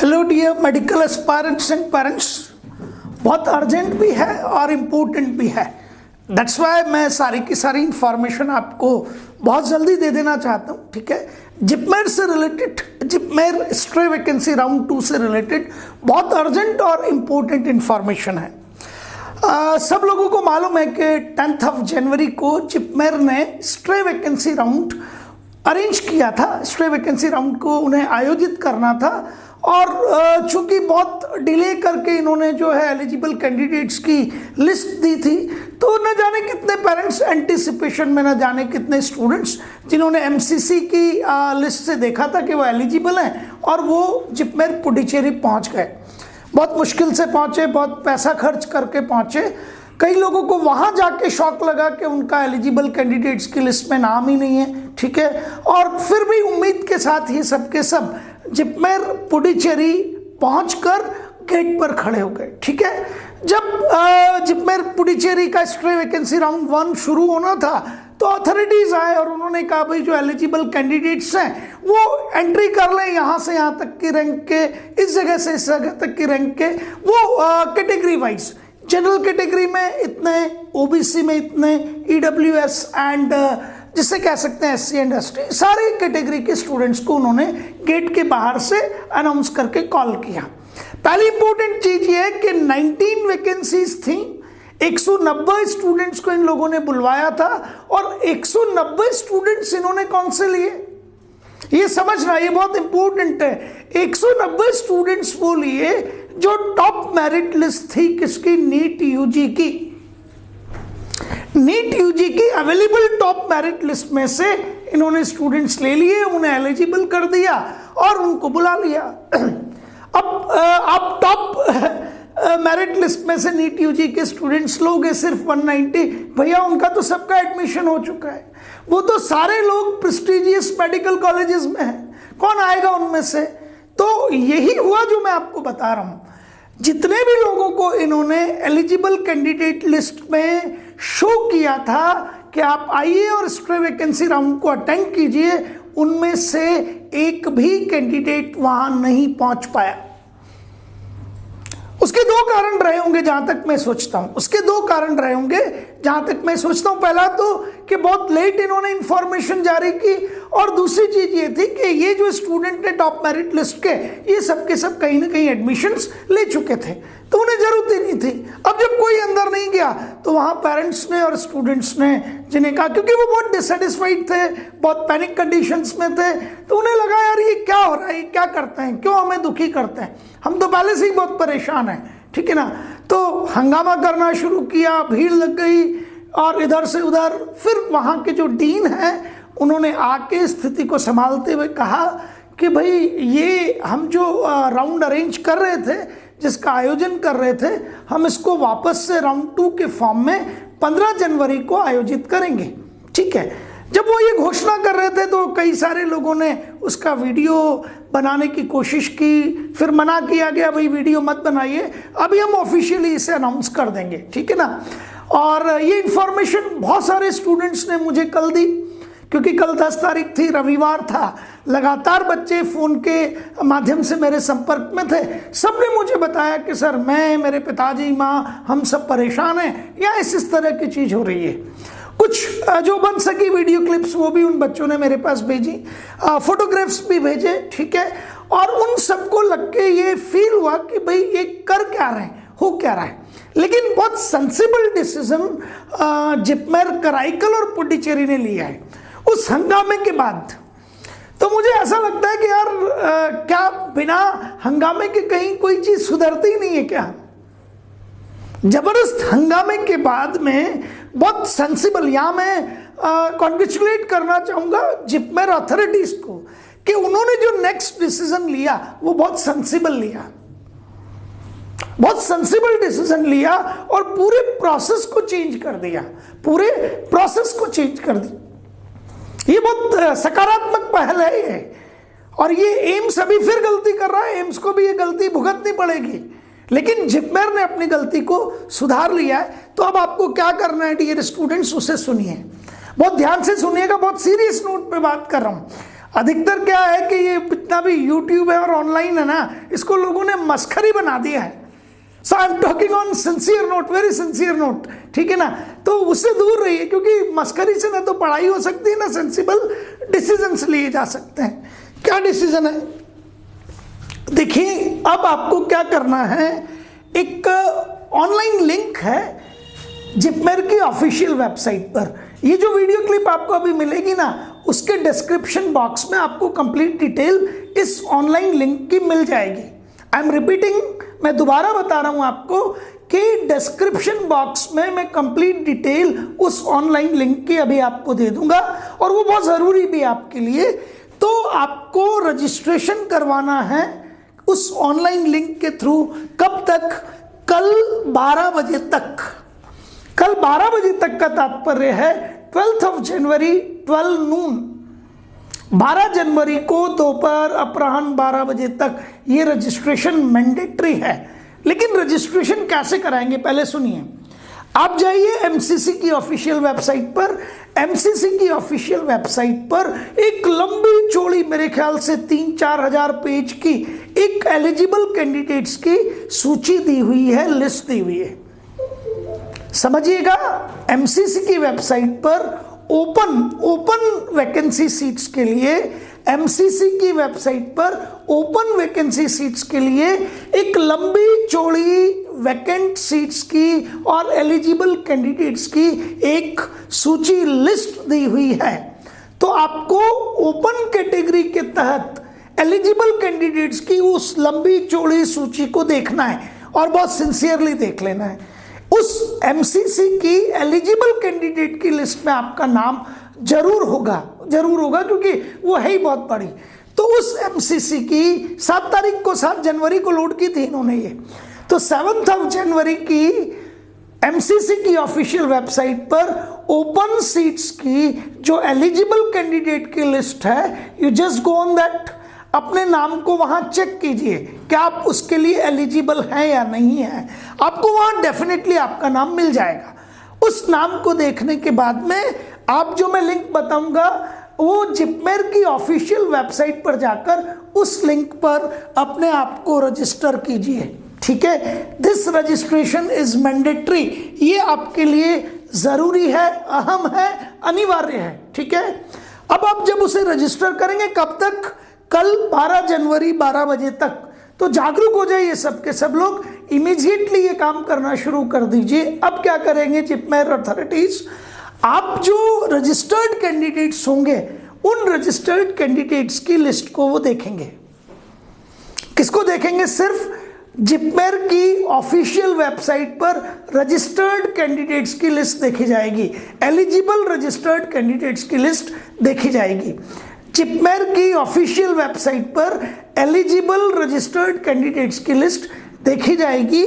Hello dear medical aspirants and parents, बहुत urgent भी है और इम्पोर्टेंट भी है। दैट्स वाई मैं सारी की सारी इंफॉर्मेशन आपको बहुत जल्दी दे देना चाहता हूँ। ठीक है, जिपमेर से related, JIPMER stray vacancy round 2 से रिलेटेड बहुत अर्जेंट और इम्पोर्टेंट इंफॉर्मेशन है। सब लोगों को मालूम है कि 10 जनवरी को जिपमेर ने स्ट्रे वैकेंसी राउंड अरेंज किया था। स्ट्रे वैकेंसी राउंड को उन्हें आयोजित करना था और चूंकि बहुत डिले करके इन्होंने जो है एलिजिबल कैंडिडेट्स की लिस्ट दी थी, तो न जाने कितने पेरेंट्स एंटिसिपेशन में, न जाने कितने स्टूडेंट्स जिन्होंने एमसीसी की लिस्ट से देखा था कि वो एलिजिबल हैं और वो जिपमेर पुडुचेरी पहुंच गए। बहुत मुश्किल से पहुंचे, बहुत पैसा खर्च करके पहुंचे। कई लोगों को वहां जाके शौक लगा कि उनका एलिजिबल कैंडिडेट्स की लिस्ट में नाम ही नहीं है। ठीक है, और फिर भी उम्मीद के साथ ही सब के सब जिपमेर पुडुचेरी पहुंचकर गेट पर खड़े हो गए। ठीक है, जब जिपमेर पुडुचेरी का स्ट्रे वैकेंसी राउंड 1 शुरू होना था तो अथॉरिटीज आए और उन्होंने कहा भाई जो एलिजिबल कैंडिडेट्स हैं वो एंट्री कर लें, यहाँ से यहाँ तक की रैंक के, इस जगह से इस जगह तक की रैंक के, वो कैटेगरी वाइज जनरल कैटेगरी में इतने, ओबीसी में इतने, ईडब्ल्यूएस एंड जिससे कह सकते हैं एससी एंड एसटी, सारी कैटेगरी के स्टूडेंट्स को उन्होंने गेट के बाहर से अनाउंस करके कॉल किया। पहली इंपॉर्टेंट चीज ये है कि 19 वैकेंसीज थी, 190 स्टूडेंट्स को इन लोगों ने बुलवाया था और 190 स्टूडेंट्स इन्होंने कौन से लिए, ये समझना, ये बहुत इंपॉर्टेंट है। 190 स्टूडेंट्स वो लिए जो टॉप मेरिट लिस्ट थी किसकी, नीट यूजी की। नीट यूजी की अवेलेबल टॉप मेरिट लिस्ट में से इन्होंने स्टूडेंट्स ले लिए, उन्हें एलिजिबल कर दिया और उनको बुला लिया। अब आप टॉप मेरिट लिस्ट में से नीट यूजी के स्टूडेंट्स लोगे सिर्फ 190, भैया उनका तो सबका एडमिशन हो चुका है, वो तो सारे लोग प्रेस्टिजियस मेडिकल कॉलेजेस में हैं, कौन आएगा उनमें से। तो यही हुआ जो मैं आपको बता रहा हूं। जितने भी लोगों को इन्होंने एलिजिबल कैंडिडेट लिस्ट में शो किया था कि आप आइए और स्ट्रे वैकेंसी राउंड को अटेंड कीजिए, उनमें से एक भी कैंडिडेट वहां नहीं पहुंच पाया। उसके दो कारण रहे होंगे जहां तक मैं सोचता हूं, उसके दो कारण रहे होंगे जहां तक मैं सोचता हूं। पहला तो कि बहुत लेट इन्होंने इंफॉर्मेशन जारी की, और दूसरी चीज ये थी कि ये जो स्टूडेंट ने टॉप मेरिट लिस्ट के, ये सब के सब कहीं ना कहीं एडमिशंस ले चुके थे, तो उन्हें जरूरत ही नहीं थी। अब जब कोई अंदर नहीं गया तो वहां पेरेंट्स ने और स्टूडेंट्स ने जिन्हें कहा, क्योंकि वो बहुत डिससेटिस्फाइड थे, बहुत पैनिक कंडीशंस में थे, तो उन्हें लगा यार ये क्या हो रहा है, ये क्या करते हैं, क्यों हमें दुखी करते हैं, हम तो पहले से ही बहुत परेशान हैं। ठीक है ना, तो हंगामा करना शुरू किया, भीड़ लग गई और इधर से उधर। फिर वहाँ के जो डीन हैं उन्होंने आके स्थिति को संभालते हुए कहा कि भाई ये हम जो राउंड अरेंज कर रहे थे, जिसका आयोजन कर रहे थे, हम इसको वापस से राउंड 2 के फॉर्म में 15 जनवरी को आयोजित करेंगे। ठीक है, जब वो ये घोषणा कर रहे थे तो कई सारे लोगों ने उसका वीडियो बनाने की कोशिश की, फिर मना किया गया भाई वीडियो मत बनाइए, अभी हम ऑफिशियली इसे अनाउंस कर देंगे। ठीक है ना, और ये इंफॉर्मेशन बहुत सारे स्टूडेंट्स ने मुझे कल दी, क्योंकि कल 10 तारीख थी, रविवार था, लगातार बच्चे फ़ोन के माध्यम से मेरे संपर्क में थे। सब ने मुझे बताया कि सर मैं, मेरे पिताजी, माँ, हम सब परेशान हैं, या इस तरह की चीज़ हो रही है। कुछ जो बन सकी वीडियो क्लिप्स वो भी उन बच्चों ने मेरे पास भेजी, फोटोग्राफ्स भी भेजे। ठीक है, और उन सबको लग के ये फील हुआ कि भाई ये कर क्या रहे हैं, हो क्या रहा है। लेकिन बहुत सेंसिबल डिसीजन जिपमेर, कराईकल और पुडुचेरी ने लिया है उस हंगामे के बाद। तो मुझे ऐसा लगता है कि यार क्या बिना हंगामे के कहीं कोई चीज सुधरती ही नहीं है क्या। जबरदस्त हंगामे के बाद में बहुत सेंसिबल, यहाँ मैं कॉन्ग्रेचुलेट करना चाहूँगा जिपमेर अथॉरिटीज़ को कि उन्होंने जो नेक्स्ट डिसीजन लिया वो बहुत सेंसिबल लिया, बहुत सेंसिबल डिसीजन लिया और पूरे प्रोसेस को चेंज कर दिया, पूरे प्रोसेस को चेंज कर दिया। ये बहुत सकारात्मक पहल है ये, और ये एम्स अभी फिर गलती कर रहा है, एम्स को भी ये गलती भुगतनी पड़ेगी, लेकिन जिपमेर ने अपनी गलती को सुधार लिया है। तो अब आपको क्या करना है डियर स्टूडेंट्स, उसे सुनिए, बहुत ध्यान से सुनिएगा, बहुत सीरियस नोट पे बात कर रहा हूँ। अधिकतर क्या है कि ये जितना भी यूट्यूब है और ऑनलाइन है ना, इसको लोगों ने मस्खरी बना दिया है। So I am talking on sincere note, very sincere note, ठीक है ना। तो उससे दूर रहिए, क्योंकि मस्खरी से ना तो पढ़ाई हो सकती है ना सेंसिबल डिसीजंस लिए जा सकते हैं। क्या डिसीजन है, देखिए अब आपको क्या करना है, एक ऑनलाइन लिंक है जिपमेर की ऑफिशियल वेबसाइट पर। ये जो वीडियो क्लिप आपको अभी मिलेगी ना, उसके डिस्क्रिप्शन बॉक्स में आपको कंप्लीट डिटेल इस ऑनलाइन लिंक की मिल जाएगी। आई एम रिपीटिंग, मैं दोबारा बता रहा हूं आपको कि डिस्क्रिप्शन बॉक्स में मैं कंप्लीट डिटेल उस ऑनलाइन लिंक की अभी आपको दे दूंगा, और वो बहुत ज़रूरी भी आपके लिए। तो आपको रजिस्ट्रेशन करवाना है उस ऑनलाइन लिंक के थ्रू। कब तक? कल 12 बजे तक। कल 12 बजे तक का तात्पर्य है 12 जनवरी 12 नून। 12 जनवरी को दोपहर अपराह्न 12 बजे तक ये रजिस्ट्रेशन मैंडेटरी है। लेकिन रजिस्ट्रेशन कैसे कराएंगे, पहले सुनिए। आप जाइए एमसीसी की ऑफिशियल वेबसाइट पर। एमसीसी की ऑफिशियल वेबसाइट पर एक लंबी चौड़ी, मेरे ख्याल से 3-4 हजार पेज की एक एलिजिबल कैंडिडेट्स की सूची दी हुई है, लिस्ट दी हुई है। समझिएगा, एमसीसी की वेबसाइट पर ओपन वैकेंसी सीट्स के लिए, एमसीसी की वेबसाइट पर ओपन वैकेंसी सीट्स के लिए एक लंबी चौड़ी वैकेंट सीट्स की और एलिजिबल कैंडिडेट्स की एक सूची, लिस्ट दी हुई है। तो आपको ओपन कैटेगरी के तहत एलिजिबल कैंडिडेट्स की उस लंबी चौड़ी सूची को देखना है और बहुत सिंसियरली देख लेना है। उस एमसीसी की एलिजिबल कैंडिडेट की लिस्ट में आपका नाम जरूर होगा क्योंकि वो है ही बहुत बड़ी। तो उस एमसीसी की 7 तारीख को, 7 जनवरी को लोड की थी इन्होंने ये। तो 7 जनवरी की एमसीसी की ऑफिशियल वेबसाइट पर ओपन सीट्स की जो एलिजिबल कैंडिडेट की लिस्ट है, you just go on that, अपने नाम को वहां चेक कीजिए कि आप उसके लिए एलिजिबल हैं या नहीं है। आपको वहां डेफिनेटली आपका नाम मिल जाएगा। उस नाम को देखने के बाद में आप जो मैं लिंक बताऊंगा, वो जिपमेर की ऑफिशियल वेबसाइट पर जाकर उस लिंक पर अपने आप को रजिस्टर कीजिए, ठीक है। दिस रजिस्ट्रेशन इज मैंडेटरी, ये आपके लिए जरूरी है, अहम है, अनिवार्य है, ठीक है। अब आप जब उसे रजिस्टर करेंगे, कब तक? कल 12 जनवरी 12 बजे तक। तो जागरूक हो जाइए सबके सब लोग, इमीडिएटली ये काम करना शुरू कर दीजिए। अब क्या करेंगे जिपमेर अथॉरिटीज, आप जो रजिस्टर्ड कैंडिडेट्स होंगे, उन रजिस्टर्ड कैंडिडेट्स की लिस्ट को वो देखेंगे। किसको देखेंगे? सिर्फ जिपमेर की ऑफिशियल वेबसाइट पर रजिस्टर्ड कैंडिडेट्स की लिस्ट देखी जाएगी, एलिजिबल रजिस्टर्ड कैंडिडेट्स की लिस्ट देखी जाएगी। जिपमेर की ऑफिशियल वेबसाइट पर एलिजिबल रजिस्टर्ड कैंडिडेट्स की लिस्ट देखी जाएगी,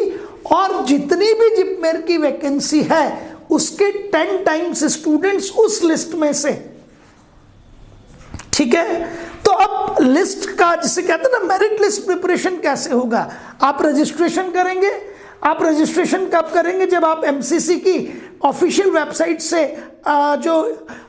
और जितनी भी जिपमेर की वैकेंसी है उसके 10 टाइम्स स्टूडेंट्स उस लिस्ट में से, ठीक है। तो अब लिस्ट का, जिसे कहते हैं ना मेरिट लिस्ट प्रिपरेशन, कैसे होगा? आप रजिस्ट्रेशन करेंगे। आप रजिस्ट्रेशन कब करेंगे? जब आप एमसीसी की ऑफिशियल वेबसाइट से जो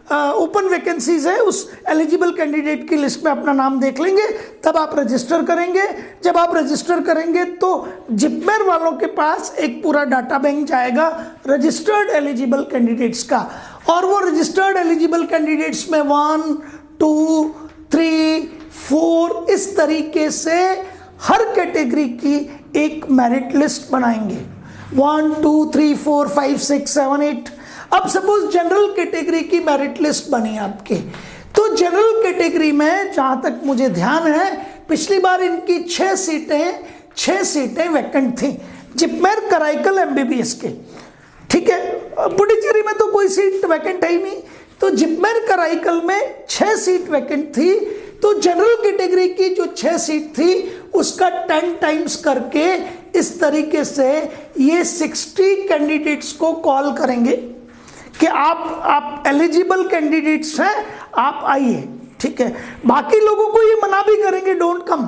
ओपन वैकेंसीज है उस एलिजिबल कैंडिडेट की लिस्ट में अपना नाम देख लेंगे, तब आप रजिस्टर करेंगे। जब आप रजिस्टर करेंगे तो जिपमेर वालों के पास एक पूरा डाटा बैंक जाएगा रजिस्टर्ड एलिजिबल कैंडिडेट्स का, और वो रजिस्टर्ड एलिजिबल कैंडिडेट्स में 1, 2, 3, 4 इस तरीके से हर कैटेगरी की एक मेरिट लिस्ट बनाएंगे। 1, 2, 3, 4, 5, 6, 7, 8। अब सपोज जनरल कैटेगरी की मेरिट लिस्ट बनी आपकी, तो जनरल कैटेगरी में जहां तक मुझे ध्यान है, पिछली बार इनकी 6 सीटें वैकेंट थी जिपमेर कराईकल एमबीबीएस के, ठीक है। पुडुचेरी में तो कोई सीट वैकेंट है ही नहीं, तो जिपमेर कराईकल में 6 सीट वैकेंट थी। तो जनरल कैटेगरी की जो 6 सीट थी उसका 10 टाइम्स करके इस तरीके से ये 60 कैंडिडेट्स को कॉल करेंगे कि आप एलिजिबल कैंडिडेट्स हैं, आप आइए, ठीक है। बाकी लोगों को ये मना भी करेंगे, डोंट कम।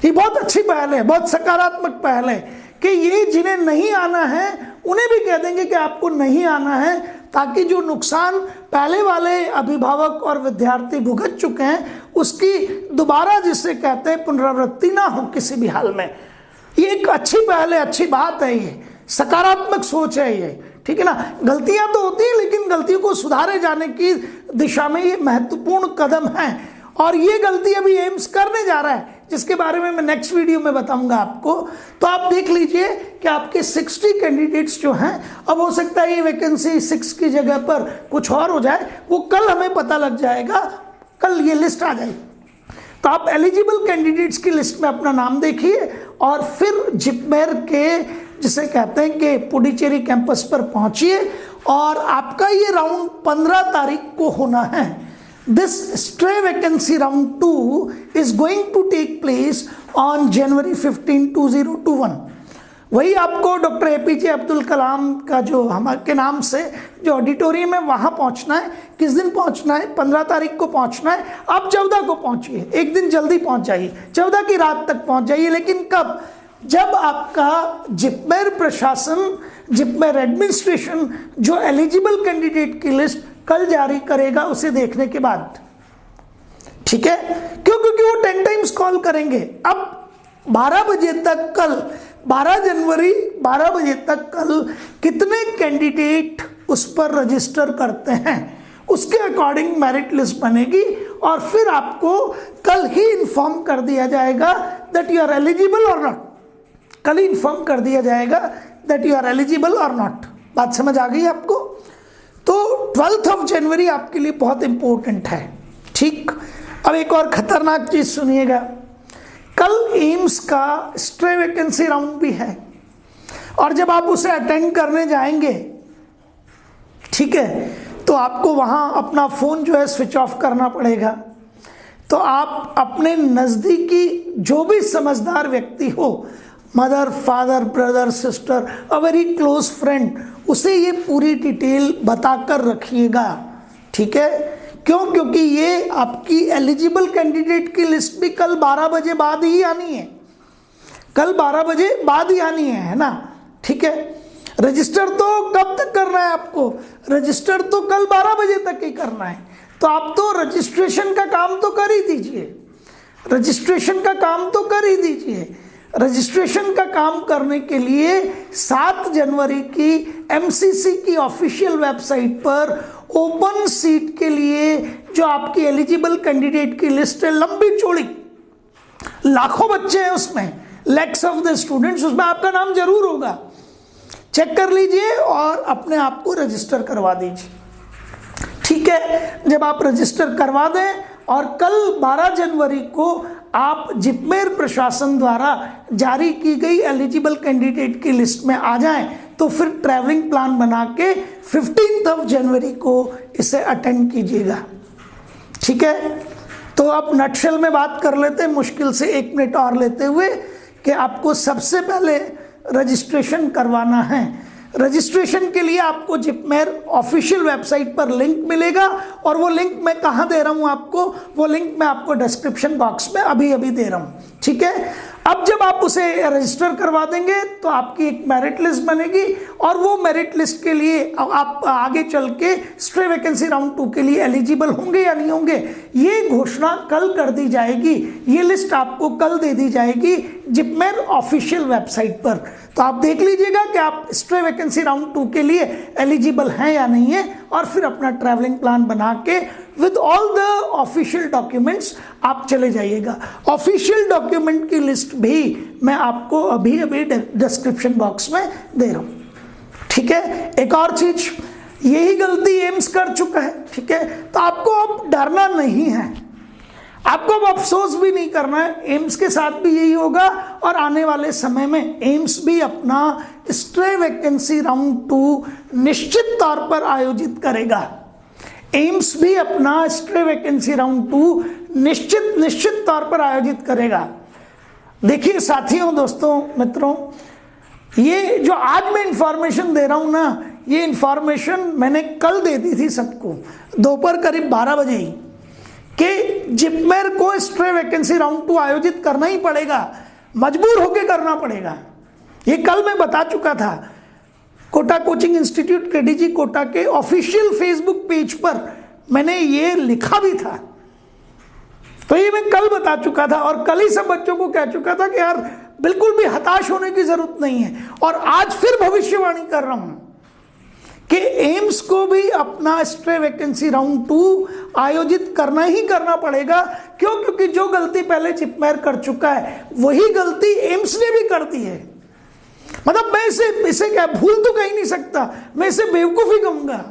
ये बहुत अच्छी पहल है, बहुत सकारात्मक पहल है कि ये जिन्हें नहीं आना है उन्हें भी कह देंगे कि आपको नहीं आना है, ताकि जो नुकसान पहले वाले अभिभावक और विद्यार्थी भुगत चुके हैं उसकी दोबारा, जिसे कहते हैं, पुनरावृत्ति ना हो किसी भी हाल में। ये एक अच्छी पहल है, अच्छी बात है, ये सकारात्मक सोच है ये, ठीक है ना। गलतियां तो होती हैं लेकिन गलतियों को सुधारे जाने की दिशा में ये महत्वपूर्ण कदम है। और ये गलती अभी एम्स करने जा रहा है, जिसके बारे में मैं नेक्स्ट वीडियो में बताऊंगा आपको। तो आप देख लीजिए कि आपके 60 कैंडिडेट्स जो हैं, अब हो सकता है ये वैकेंसी 6 की जगह पर कुछ और हो जाए, वो कल हमें पता लग जाएगा, कल ये लिस्ट आ जाएगी। तो आप एलिजिबल कैंडिडेट्स की लिस्ट में अपना नाम देखिए और फिर जिपमेर के, जिसे कहते हैं कि पुडुचेरी कैंपस पर पहुंचिए। और आपका ये राउंड 15 तारीख को होना है। This stray vacancy round 2 is going to take place on January 15, 2021। वही आपको डॉक्टर एपीजे अब्दुल कलाम का जो हमारे नाम से जो ऑडिटोरियम है वहाँ पहुँचना है। किस दिन पहुँचना है? 15 तारीख को पहुँचना है। आप 14 को पहुँचिए, एक दिन जल्दी पहुँच जाइए, 14 की रात तक पहुँच जाइए। लेकिन कब? जब आपका जिपमेर प्रशासन, जिपमेर एडमिनिस्ट्रेशन जो एलिजिबल कैंडिडेट की लिस्ट कल जारी करेगा उसे देखने के बाद, ठीक है। क्यों? क्योंकि वो 10 टाइम्स कॉल करेंगे। अब 12 बजे तक कल, 12 जनवरी 12 बजे तक कल कितने कैंडिडेट उस पर रजिस्टर करते हैं उसके अकॉर्डिंग मेरिट लिस्ट बनेगी और फिर आपको कल ही इन्फॉर्म कर दिया जाएगा दैट यू आर एलिजिबल और नॉट। कल ही इन्फॉर्म कर दिया जाएगा दैट यू आर एलिजिबल और नॉट। बात समझ आ गई आपको? तो 12 जनवरी आपके लिए बहुत इंपॉर्टेंट है, ठीक। अब एक और खतरनाक चीज सुनिएगा, कल एम्स का स्ट्रे वैकेंसी राउंड भी है और जब आप उसे अटेंड करने जाएंगे, ठीक है, तो आपको वहां अपना फोन जो है स्विच ऑफ करना पड़ेगा। तो आप अपने नजदीकी जो भी समझदार व्यक्ति हो, mother, father, brother, sister, a very close friend, उसे ये पूरी डिटेल बताकर रखिएगा, ठीक है। क्यों? क्योंकि ये आपकी एलिजिबल कैंडिडेट की लिस्ट भी कल 12 बजे बाद ही आनी है, कल 12 बजे बाद ही आनी है ना, ठीक है। रजिस्टर तो कब तक करना है आपको? रजिस्टर तो कल 12 बजे तक ही करना है। तो आप तो रजिस्ट्रेशन का काम तो कर ही दीजिए, रजिस्ट्रेशन का काम तो कर ही दीजिए। रजिस्ट्रेशन का काम करने के लिए 7 जनवरी की एमसीसी की ऑफिशियल वेबसाइट पर ओपन सीट के लिए जो आपकी एलिजिबल कैंडिडेट की लिस्ट है, लंबी चौड़ी, लाखों बच्चे हैं उसमें, लैक्स ऑफ द स्टूडेंट्स, उसमें आपका नाम जरूर होगा। चेक कर लीजिए और अपने आप को रजिस्टर करवा दीजिए, ठीक है। जब आप रजिस्टर करवा दें और कल 12 जनवरी को आप जिपमेर प्रशासन द्वारा जारी की गई एलिजिबल कैंडिडेट की लिस्ट में आ जाएं, तो फिर ट्रैवलिंग प्लान बना के 15 जनवरी को इसे अटेंड कीजिएगा, ठीक है। तो अब नटशेल में बात कर लेते हैं, मुश्किल से 1 मिनट और लेते हुए, कि आपको सबसे पहले रजिस्ट्रेशन करवाना है। रजिस्ट्रेशन के लिए आपको जिपमेर ऑफिशियल वेबसाइट पर लिंक मिलेगा और वो लिंक मैं कहाँ दे रहा हूँ आपको, वो लिंक मैं आपको डिस्क्रिप्शन बॉक्स में अभी दे रहा हूँ, ठीक है। अब जब आप उसे रजिस्टर करवा देंगे तो आपकी एक मेरिट लिस्ट बनेगी और वो मेरिट लिस्ट के लिए आप आगे चल के स्ट्रे वैकेंसी राउंड 2 के लिए एलिजिबल होंगे या नहीं होंगे, ये घोषणा कल कर दी जाएगी। ये लिस्ट आपको कल दे दी जाएगी जिपमेर ऑफिशियल वेबसाइट पर। तो आप देख लीजिएगा कि आप स्ट्रे वैकेंसी राउंड 2 के लिए एलिजिबल हैं या नहीं है और फिर अपना ट्रैवलिंग प्लान बना के with all the official documents आप चले जाइएगा। ऑफिशियल डॉक्यूमेंट की लिस्ट भी मैं आपको अभी डिस्क्रिप्शन बॉक्स में दे रहा हूं, ठीक है। एक और चीज, यही गलती एम्स कर चुका है, ठीक है। तो आपको अब डरना नहीं है, आपको अब अफसोस भी नहीं करना है। एम्स के साथ भी यही होगा और आने वाले समय में एम्स भी अपना स्ट्रे वैकेंसी राउंड 2 निश्चित तौर पर आयोजित करेगा। एम्स भी अपना स्ट्रे वैकेंसी राउंड 2 निश्चित तौर पर आयोजित करेगा। देखिए साथियों, दोस्तों, मित्रों, ये जो आज मैं इंफॉर्मेशन दे रहा हूं ना, ये इंफॉर्मेशन मैंने कल दे दी थी सबको दोपहर करीब 12 बजे ही, कि जिपमेर को स्ट्रे वैकेंसी राउंड 2 आयोजित करना ही पड़ेगा, मजबूर होकर करना पड़ेगा। ये कल मैं बता चुका था। कोटा कोचिंग इंस्टीट्यूट केडीजी कोटा के ऑफिशियल फेसबुक पेज पर मैंने ये लिखा भी था। तो ये मैं कल बता चुका था और कल ही सब बच्चों को कह चुका था कि यार बिल्कुल भी हताश होने की जरूरत नहीं है। और आज फिर भविष्यवाणी कर रहा हूं कि एम्स को भी अपना स्ट्रे वैकेंसी राउंड 2 आयोजित करना ही करना पड़ेगा। क्यों? क्योंकि जो गलती पहले जिपमेर कर चुका है वही गलती एम्स ने भी कर दी है। मतलब मैं इसे क्या भूल तो कहीं नहीं सकता, मैं इसे बेवकूफी कहूंगा।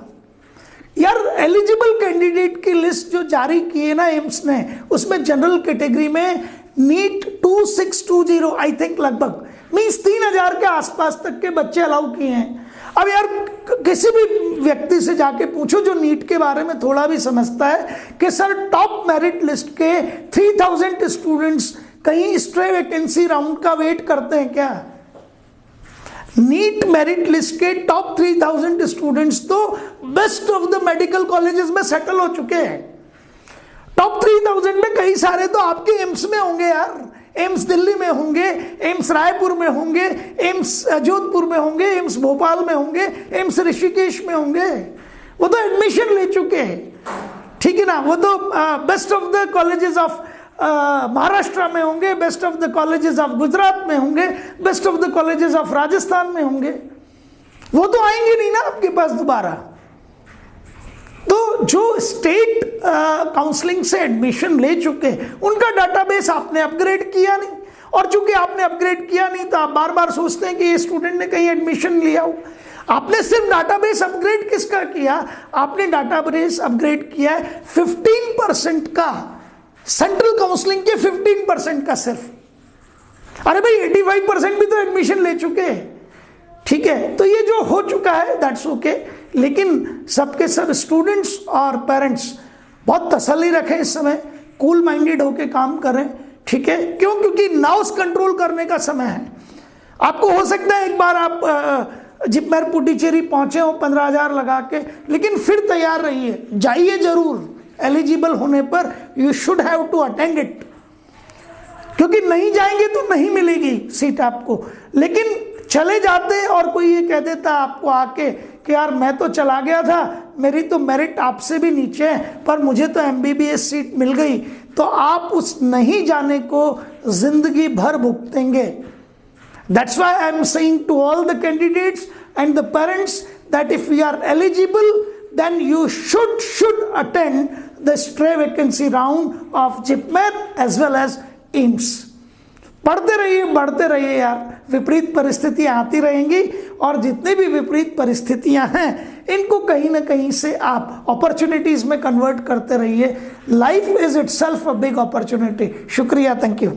यार एलिजिबल कैंडिडेट की लिस्ट जो जारी की है ना एम्स ने, उसमें जनरल कैटेगरी में नीट 2620 आई थिंक लगभग मीन्स 3000 के आसपास तक के बच्चे अलाउ किए हैं। अब यार किसी भी व्यक्ति से जाके पूछो जो नीट के बारे में थोड़ा भी समझता है कि सर टॉप मेरिट लिस्ट के 3000 स्टूडेंट्स कहीं स्ट्रे वैकेंसी राउंड का वेट करते हैं क्या? नीट मेरिट लिस्ट के टॉप 3000 स्टूडेंट्स तो best of the medical colleges में सेटल हो चुके हैं। टॉप 3000 में कई सारे तो आपके एम्स में होंगे यार, एम्स दिल्ली में होंगे, एम्स रायपुर में होंगे, एम्स जोधपुर में होंगे, एम्स भोपाल में होंगे, एम्स ऋषिकेश में होंगे। वो तो एडमिशन ले चुके हैं, ठीक है ना। वो तो best of the colleges of Maharashtra में होंगे, best of the colleges of Gujarat में होंगे, best of the colleges of Rajasthan में होंगे। वो तो आएंगे नहीं ना आपके पास दोबारा। तो जो स्टेट काउंसलिंग से एडमिशन ले चुके उनका डाटाबेस आपने अपग्रेड किया नहीं, और चूंकि आपने अपग्रेड किया नहीं तो आप बार बार सोचते हैं कि ये स्टूडेंट ने कहीं एडमिशन लिया हो। आपने सिर्फ डाटाबेस अपग्रेड किसका किया? आपने डाटाबेस अपग्रेड किया है 15% का, सेंट्रल काउंसलिंग के 15% का सिर्फ। अरे भाई 85% भी तो एडमिशन ले चुके हैं, ठीक है। तो ये जो हो चुका है दैट्स ओके, लेकिन सबके सब स्टूडेंट्स और पेरेंट्स बहुत तसल्ली रखें, इस समय कूल माइंडेड होकर काम करें, ठीक है। क्यों? क्योंकि नाउस कंट्रोल करने का समय है। आपको हो सकता है एक बार आप जिपमेर पुडुचेरी पहुंचे हो 15,000 लगा के, लेकिन फिर तैयार रहिए, जाइए जरूर। एलिजिबल होने पर you should have to attend it, क्योंकि नहीं जाएंगे तो नहीं मिलेगी सीट आपको। लेकिन चले जाते और कोई ये कह देता आपको आके कि यार मैं तो चला गया था, मेरी तो मेरिट आपसे भी नीचे है, पर मुझे तो एमबीबीएस सीट मिल गई, तो आप उस नहीं जाने को जिंदगी भर भुगतेंगे। That's why I am saying to all the candidates and the parents that if we are eligible, then you should attend the stray vacancy round of JIPMER as well as AIIMS. पढ़ते रहिए, बढ़ते रहिए यार, विपरीत परिस्थितियां आती रहेंगी और जितनी भी विपरीत परिस्थितियां हैं इनको कहीं ना कहीं से आप अपॉर्चुनिटीज में कन्वर्ट करते रहिए। Life is itself a big opportunity. शुक्रिया, थैंक यू।